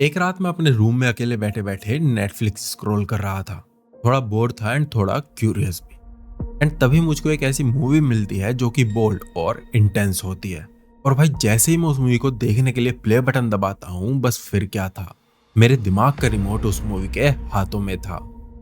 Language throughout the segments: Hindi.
एक रात मैं अपने रूम में अकेले बैठे बैठे नेटफ्लिक्स स्क्रॉल कर रहा था। थोड़ा बोर था एंड थोड़ा क्यूरियस भी। एंड तभी मुझको एक ऐसी मूवी मिलती है जो कि बोल्ड और इंटेंस होती है। और भाई जैसे ही मैं उस मूवी को देखने के लिए प्ले बटन दबाता हूँ, बस फिर क्या था, मेरे दिमाग का रिमोट उस मूवी के हाथों में था।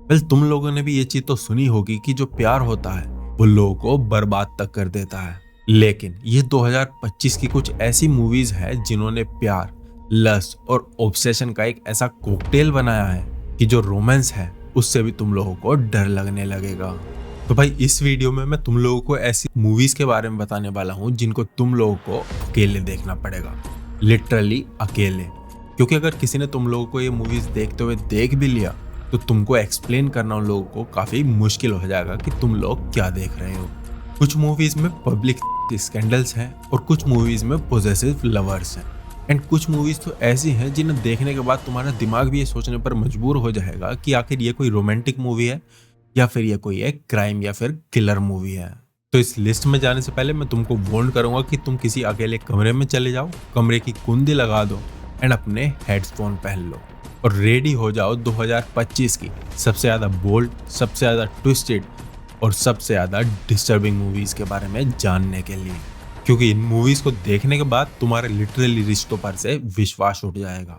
वेल, तुम लोगों ने भी ये चीज तो सुनी होगी कि जो प्यार होता है वो लोगों को बर्बाद तक कर देता है। लेकिन ये 2025 की कुछ ऐसी मूवीज है जिन्होंने प्यार, लस्ट और ऑब्सेशन का एक ऐसा कॉकटेल बनाया है कि जो रोमांस है उससे भी तुम लोगों को डर लगने लगेगा। तो भाई इस वीडियो में मैं तुम लोगों को ऐसी मूवीज के बारे में बताने वाला हूँ जिनको तुम लोगों को अकेले देखना पड़ेगा, लिटरली अकेले। क्योंकि अगर किसी ने तुम लोगों को ये मूवीज देखते हुए देख भी लिया तो तुमको एक्सप्लेन करना उन लोगों को काफी मुश्किल हो जाएगा कि तुम लोग क्या देख रहे हो। कुछ मूवीज में पब्लिक स्कैंडल्स हैं और कुछ मूवीज में पॉजेसिव लवर्स हैं। एंड कुछ मूवीज तो ऐसी हैं जिन्हें देखने के बाद तुम्हारा दिमाग भी ये सोचने पर मजबूर हो जाएगा कि आखिर ये कोई रोमांटिक मूवी है या फिर ये कोई एक क्राइम या फिर किलर मूवी है। तो इस लिस्ट में जाने से पहले मैं तुमको वार्न करूंगा कि तुम किसी अकेले कमरे में चले जाओ, कमरे की कुंडी लगा दो एंड अपने हेडफोन पहन लो और रेडी हो जाओ 2025 की सबसे ज्यादा बोल्ड, सबसे ज्यादा ट्विस्टेड और सबसे ज्यादा डिस्टर्बिंग मूवीज के बारे में जानने के लिए। क्योंकि इन मूवीज को देखने के बाद तुम्हारे लिटरली रिश्तों पर से विश्वास उठ जाएगा।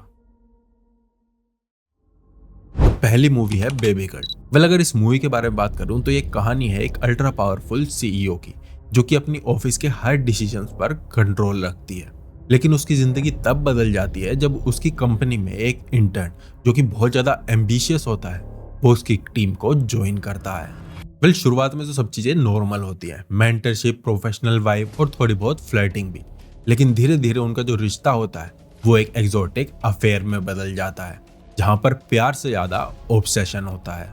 तो पहली मूवी है बेबी गर्ल। वेल, अगर इस मूवी के बारे में बात करूं तो ये कहानी है एक अल्ट्रा पावरफुल सीईओ की, जो कि अपनी ऑफिस के हर डिसीजंस पर कंट्रोल रखती है। लेकिन उसकी जिंदगी तब बदल जाती है जब उसकी कंपनी में एक इंटर्न जो कि बहुत ज्यादा एम्बिशियस होता है वो उसकी टीम को ज्वाइन करता है। वेल, शुरुआत में तो सब चीजें नॉर्मल होती है, मेंटरशिप, प्रोफेशनल वाइब और थोड़ी बहुत फ्लर्टिंग भी। लेकिन धीरे धीरे उनका जो रिश्ता होता है वो एक एक्सोटिक अफेयर में बदल जाता है, जहां पर प्यार से ज्यादा ऑब्सेशन होता है।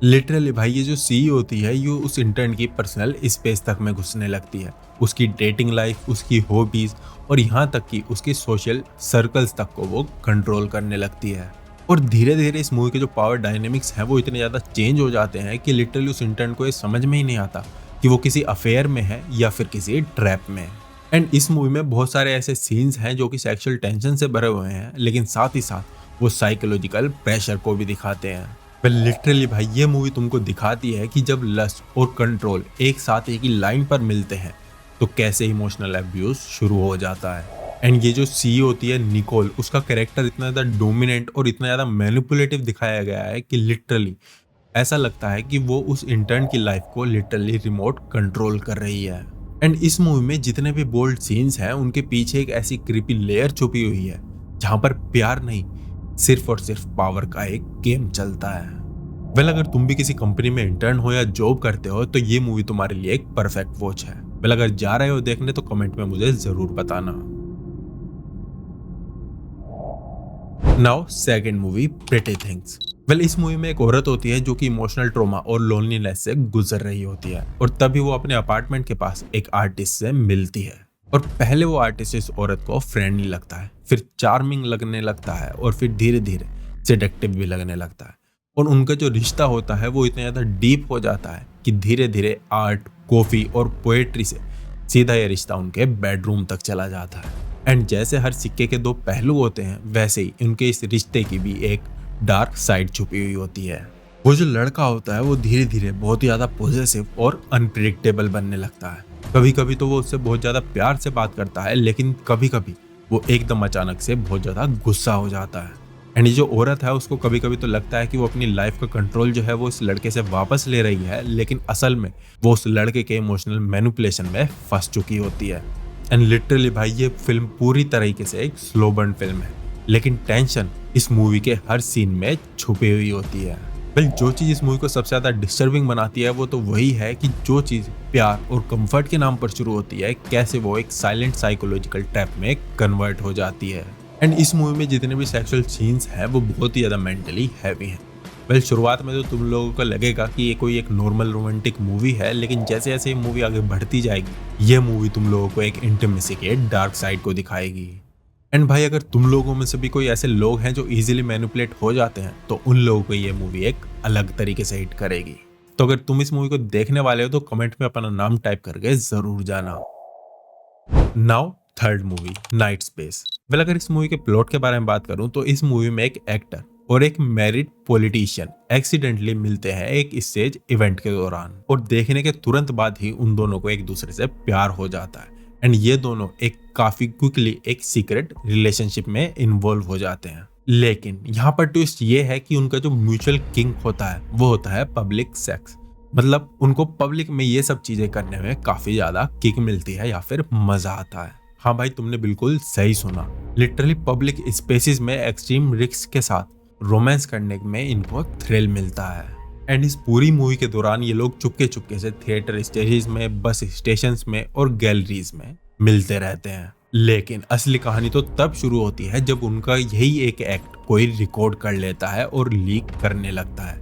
लिटरली भाई ये जो सी होती है ये उस इंटर्न की पर्सनल स्पेस तक में घुसने लगती है, उसकी डेटिंग लाइफ, उसकी हॉबीज और यहाँ तक कि उसकी सोशल सर्कल्स तक को वो कंट्रोल करने लगती है। और धीरे धीरे इस मूवी के जो पावर डायनेमिक्स हैं वो इतने ज़्यादा चेंज हो जाते हैं कि लिटरली उस इंटर्न को ये समझ में ही नहीं आता कि वो किसी अफेयर में है या फिर किसी ट्रैप में है। एंड इस मूवी में बहुत सारे ऐसे सीन्स हैं जो कि सेक्सुअल टेंशन से भरे हुए हैं, लेकिन साथ ही साथ वो साइकोलॉजिकल प्रेशर को भी दिखाते हैं। पर लिटरली भाई ये मूवी तुमको दिखाती है कि जब लस्ट और कंट्रोल एक साथ एक ही लाइन पर मिलते हैं तो कैसे इमोशनल अब्यूज शुरू हो जाता है। एंड ये जो सी होती है निकोल, उसका कैरेक्टर इतना ज़्यादा डोमिनेंट और इतना ज़्यादा मैनिपुलेटिव दिखाया गया है कि लिटरली ऐसा लगता है कि वो उस इंटर्न की लाइफ को लिटरली रिमोट कंट्रोल कर रही है। एंड इस मूवी में जितने भी बोल्ड सीन्स हैं उनके पीछे एक ऐसी क्रीपी लेयर छुपी हुई है जहां पर प्यार नहीं, सिर्फ और सिर्फ पावर का एक गेम चलता है। वेल, अगर तुम भी किसी कंपनी में इंटर्न हो या जॉब करते हो तो ये मूवी तुम्हारे लिए एक परफेक्ट वॉच है। वेल, अगर जा रहे हो देखने तो कमेंट में मुझे जरूर बताना। Now second movie, pretty things. Well, इस मूवी में एक औरत होती है जो कि इमोशनल ट्रॉमा और लोनलीनेस से गुजर रही होती है और तभी वो अपने अपार्टमेंट के पास एक आर्टिस्ट से मिलती है। और पहले वो आर्टिस्ट इस औरत को फ्रेंडली लगता है, फिर चार्मिंग लगने लगता है और फिर धीरे धीरे सेडक्टिव भी लगने लगता है। और उनका जो रिश्ता होता है वो इतना ज़्यादा डीप हो जाता है कि धीरे धीरे आर्ट, कॉफी और पोएट्री से सीधा ये रिश्ता उनके बेडरूम तक चला जाता है। एंड जैसे हर सिक्के के दो पहलू होते हैं वैसे ही उनके इस रिश्ते की भी एक डार्क साइड छुपी हुई होती है। वो जो लड़का होता है वो धीरे धीरे बहुत ही ज़्यादा पॉजेसिव और अनप्रिडिक्टेबल बनने लगता है। कभी कभी तो वो उससे बहुत ज़्यादा प्यार से बात करता है, लेकिन कभी कभी वो एकदम अचानक से बहुत ज़्यादा गुस्सा हो जाता है। एंड ये जो औरत है उसको कभी कभी तो लगता है कि वो अपनी लाइफ का कंट्रोल जो है वो इस लड़के से वापस ले रही है, लेकिन असल में वो उस लड़के के इमोशनल मैनिपुलेशन में फंस चुकी होती है। एंड लिटरली भाई ये फिल्म पूरी तरीके से एक स्लो बर्न फिल्म है, लेकिन टेंशन इस मूवी के हर सीन में छुपी हुई होती है। वेल, जो चीज़ इस मूवी को सबसे ज़्यादा डिस्टर्बिंग बनाती है वो तो वही है कि जो चीज़ प्यार और कंफर्ट के नाम पर शुरू होती है कैसे वो एक साइलेंट साइकोलॉजिकल ट्रैप में कन्वर्ट हो जाती है। एंड इस मूवी में जितने भी सेक्सुअल सीन्स हैं वो बहुत ही ज़्यादा मेंटली हैवी हैं। वेल, शुरुआत में तो तुम लोगों को लगेगा कि ये कोई एक नॉर्मल रोमांटिक मूवी है, लेकिन जैसे जैसे ये मूवी आगे बढ़ती जाएगी ये मूवी तुम लोगों को एक इंटीमेसी के डार्क साइड को दिखाएगी। एंड भाई अगर तुम लोगों में से भी कोई ऐसे लोग हैं जो इजीली मैनिपुलेट हो जाते हैं तो उन लोगों को ये मूवी एक अलग तरीके से हिट करेगी। तो अगर तुम इस मूवी को देखने वाले हो तो कमेंट में अपना नाम टाइप करके जरूर जाना। Now third movie, night space. Well अगर इस मूवी के प्लॉट के बारे में बात करूं तो इस मूवी में एक एक्टर और एक मैरिड पॉलिटिशियन एक्सीडेंटली मिलते हैं एक स्टेज इवेंट के दौरान, और देखने के तुरंत बाद ही उन दोनों को एक दूसरे से प्यार हो जाता है एंड ये दोनों एक काफी क्विकली एक सीक्रेट रिलेशनशिप में इन्वॉल्व हो जाते हैं। लेकिन यहाँ पर ट्विस्ट ये है कि उनका जो म्यूचुअल किंग होता है वो होता है पब्लिक सेक्स। मतलब उनको पब्लिक में ये सब चीजें करने में काफी ज्यादा किक मिलती है या फिर मजा आता है। हाँ भाई, तुमने बिल्कुल सही सुना, लिटरली पब्लिक स्पेसेस में एक्सट्रीम रिस्क के साथ रोमांस करने में इनको थ्रिल मिलता है। एंड इस पूरी मूवी के दौरान ये लोग चुपके चुपके से थिएटर स्टेजेस में, बस स्टेशन में और गैलरीज में मिलते रहते हैं। लेकिन असली कहानी तो तब शुरू होती है जब उनका यही एक एक्ट कोई रिकॉर्ड कर लेता है और लीक करने लगता है।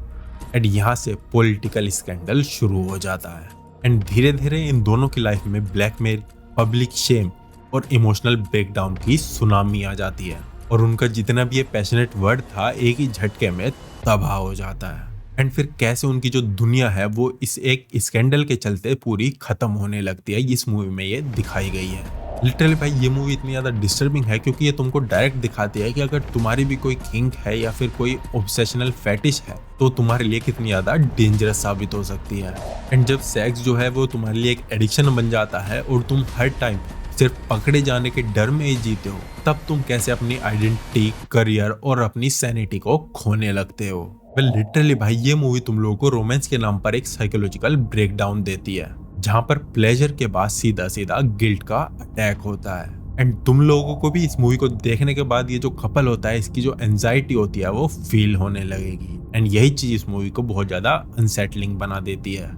एंड यहाँ से पॉलिटिकल स्कैंडल शुरू हो जाता है एंड धीरे धीरे इन दोनों की लाइफ में ब्लैकमेल, पब्लिक शेम और इमोशनल ब्रेकडाउन की सुनामी आ जाती है और उनका जितना भी ये पैशनेट वर्ड था एक ही झटके में तबाह हो जाता है। एंड फिर कैसे उनकी जो दुनिया है वो इस एक स्कैंडल के चलते पूरी खत्म होने लगती है, इस मूवी में ये दिखाई गई है। लिटरली भाई ये मूवी इतनी ज्यादा डिस्टर्बिंग है क्योंकि ये तुमको डायरेक्ट दिखाती है कि अगर तुम्हारी भी कोई किंग है या फिर कोई ऑब्सेशनल फैटिश है तो तुम्हारे लिए कितनी ज्यादा डेंजरस साबित हो सकती है। एंड जब सेक्स जो है वो तुम्हारे लिए एक एडिक्शन बन जाता है और तुम हर टाइम सिर्फ पकड़े जाने के डर में ही जीते हो, तब तुम कैसे अपनी आइडेंटिटी, करियर और अपनी सैनिटी को खोने लगते हो। लिटरली भाई ये मूवी तुम लोगों को रोमांस के नाम पर एक साइकोलॉजिकल ब्रेकडाउन देती है जहां पर प्लेजर के बाद सीधा सीधा गिल्ट का अटैक होता है। एंड तुम लोगों को भी इस मूवी को देखने के बाद ये जो कपल होता है इसकी जो एंजाइटी होती है वो फील होने लगेगी। एंड यही चीज इस मूवी को बहुत ज्यादा अनसेटलिंग बना देती है।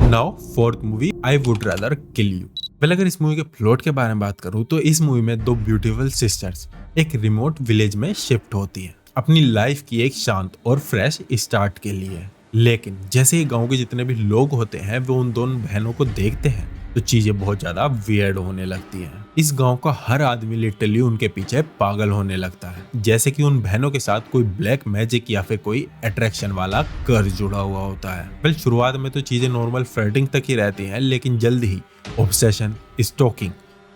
Now fourth movie, I would rather kill you. Well अगर इस मूवी के प्लॉट के बारे में बात करूं तो इस मूवी में दो ब्यूटीफुल सिस्टर्स एक रिमोट विलेज में शिफ्ट होती हैं अपनी लाइफ की एक शांत और फ्रेश स्टार्ट के लिए। लेकिन जैसे ही गांव के जितने भी लोग होते हैं वो उन दोनों बहनों को देखते हैं तो चीजें बहुत ज्यादा वियर्ड होने लगती हैं। इस गांव का हर आदमी लिटरली उनके पीछे पागल होने लगता है, जैसे कि उन बहनों के साथ कोई ब्लैक मैजिक या फिर कोई अट्रैक्शन वाला कर्ज जुड़ा हुआ होता है। वेल शुरुआत में तो चीजें नॉर्मल फ्लर्टिंग तक ही रहती हैं, लेकिन जल्द ही ऑब्सेशन, स्टॉकिंग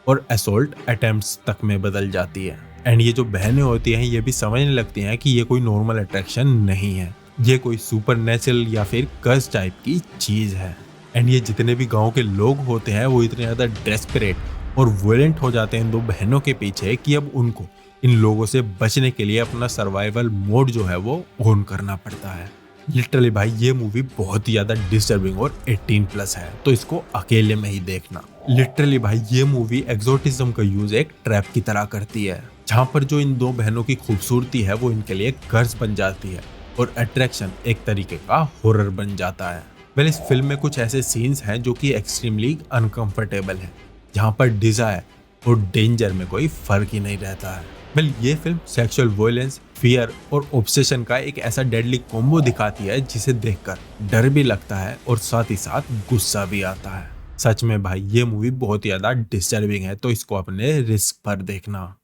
और असॉल्ट अटेम्प्ट्स तक में बदल जाती है। एंड ये जो बहनें होती हैं ये भी समझने लगती हैं कि ये कोई नॉर्मल अट्रैक्शन नहीं है, ये कोई सुपर नेचुरल या फिर कर्स टाइप की चीज है। एंड ये जितने भी गांव के लोग होते हैं वो इतने ज्यादा डेस्परेट और वोलेंट हो जाते हैं इन दो बहनों के पीछे कि अब उनको इन लोगों से बचने के लिए अपना सर्वाइवल मोड जो है वो ऑन करना पड़ता है। लिटरली भाई ये मूवी बहुत ही ज्यादा डिस्टर्बिंग और 18+ है, तो इसको अकेले में ही देखना। लिटरली भाई ये मूवी एक्सोटिज्म का यूज एक ट्रैप की तरह करती है, जहाँ पर जो इन दो बहनों की खूबसूरती है वो इनके लिए कर्ज बन जाती है और अट्रैक्शन एक तरीके का हॉरर बन जाता है। वेल इस फिल्म में कुछ ऐसे सीन्स हैं जो कि एक्सट्रीमली अनकंफर्टेबल है, जहाँ पर डिजायर और डेंजर में कोई फर्क ही नहीं रहता है। वेल ये फिल्म सेक्सुअल वायलेंस, फियर और ऑब्सेशन का एक ऐसा डेडली कॉम्बो दिखाती है जिसे देखकर डर भी लगता है और साथ ही साथ गुस्सा भी आता है। सच में भाई ये मूवी बहुत ही ज्यादा डिस्टर्बिंग है, तो इसको अपने रिस्क पर देखना।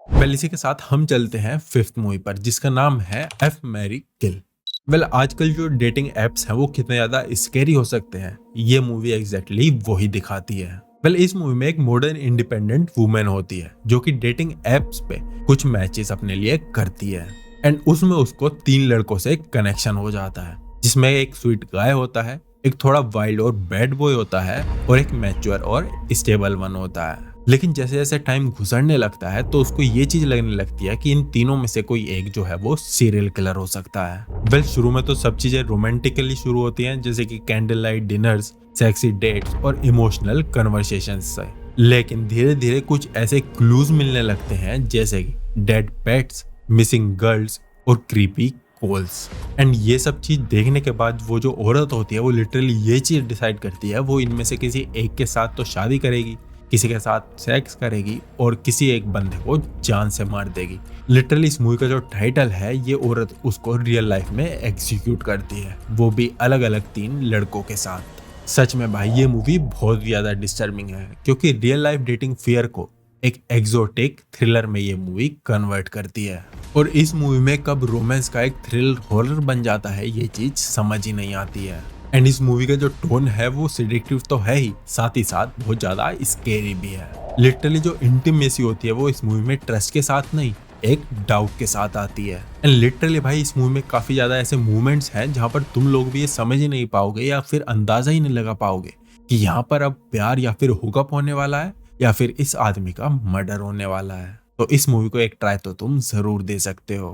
वेल इसी के साथ हम चलते हैं फिफ्थ मूवी पर जिसका नाम है एफ मैरी किल। वेल आजकल जो डेटिंग एप्स हैं वो कितने ज्यादा स्कैरी हो सकते हैं, ये मूवी एग्जैक्टली वही दिखाती है। वेल इस मूवी में एक मॉडर्न इंडिपेंडेंट वुमेन होती है जो कि डेटिंग एप्स पे कुछ मैचेस अपने लिए करती है एंड उसमें उसको 3 लड़कों से कनेक्शन हो जाता है, जिसमें एक स्वीट गाय होता है, एक थोड़ा वाइल्ड और बैड बॉय होता है और एक मैच्योर और स्टेबल वन होता है। लेकिन जैसे जैसे टाइम गुजरने लगता है तो उसको ये चीज लगने लगती है कि इन तीनों में से कोई एक जो है वो सीरियल किलर हो सकता है। वेल शुरू में तो सब चीजें रोमांटिकली शुरू होती हैं, जैसे कि candle light dinners, sexy dates और इमोशनल कन्वर्सेशंस से, लेकिन धीरे धीरे कुछ ऐसे क्लूज मिलने लगते हैं जैसे कि डेड पेट्स, मिसिंग गर्ल्स और क्रीपी कॉल्स। एंड ये सब चीज देखने के बाद वो जो औरत होती है वो लिटरली ये चीज डिसाइड करती है वो इनमें से किसी एक के साथ तो शादी करेगी, किसी के साथ सेक्स करेगी और किसी एक बंदे को जान से मार देगी। लिटरली इस मूवी का जो टाइटल है ये औरत उसको रियल लाइफ में एग्जीक्यूट करती है, वो भी अलग अलग 3 लड़कों के साथ। सच में भाई ये मूवी बहुत ज्यादा डिस्टर्बिंग है क्योंकि रियल लाइफ डेटिंग फियर को एक एक्सोटिक थ्रिलर में ये मूवी कन्वर्ट करती है। और इस मूवी में कब रोमांस का एक थ्रिल हॉरर बन जाता है ये चीज समझ ही नहीं आती है। एंड इस मूवी का जो टोन है वो सिडिक्टिव तो है ही, साथ ही साथ बहुत ज्यादा स्केरी भी है। लिटरली जो इंटीमेसी होती है वो इस मूवी में ट्रस्ट के साथ नहीं, एक डाउट के साथ आती है। एंड लिटरली भाई इस मूवी में काफी ज्यादा ऐसे मूवमेंट्स हैं जहां पर तुम लोग भी ये समझ ही नहीं पाओगे या फिर अंदाजा ही नहीं लगा पाओगे कि यहाँ पर अब प्यार या फिर हुकअप होने वाला है या फिर इस आदमी का मर्डर होने वाला है। तो इस मूवी को एक ट्राई तो तुम जरूर दे सकते हो।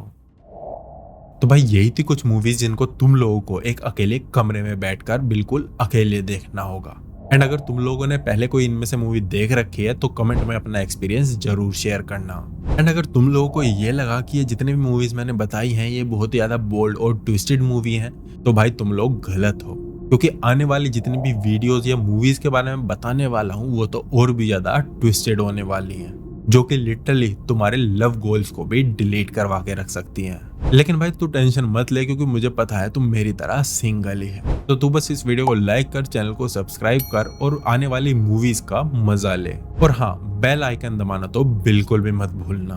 तो भाई यही थी कुछ मूवीज जिनको तुम लोगों को एक अकेले कमरे में बैठकर बिल्कुल अकेले देखना होगा। एंड अगर तुम लोगों ने पहले कोई इनमें से मूवी देख रखी है तो कमेंट में अपना एक्सपीरियंस जरूर शेयर करना। एंड अगर तुम लोगों को ये लगा कि ये जितने भी मूवीज मैंने बताई हैं ये बहुत ही ज्यादा बोल्ड और ट्विस्टेड मूवी हैं, तो भाई तुम लोग गलत हो, क्योंकि आने वाली जितनी भी वीडियोस या मूवीज के बारे में बताने वाला हूँ वो तो और भी ज्यादा ट्विस्टेड होने वाली हैं, जो कि लिटरली तुम्हारे लव गोल्स को भी डिलीट करवा के रख सकती हैं। लेकिन भाई तू टेंशन मत ले, क्योंकि मुझे पता है तुम मेरी तरह सिंगल ही है। तो तू बस इस वीडियो को लाइक कर, चैनल को सब्सक्राइब कर और आने वाली मूवीज का मजा ले। और हाँ, बेल आइकन दबाना तो बिल्कुल भी मत भूलना।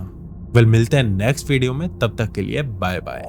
वेल मिलते हैं नेक्स्ट वीडियो में, तब तक के लिए बाय बाय।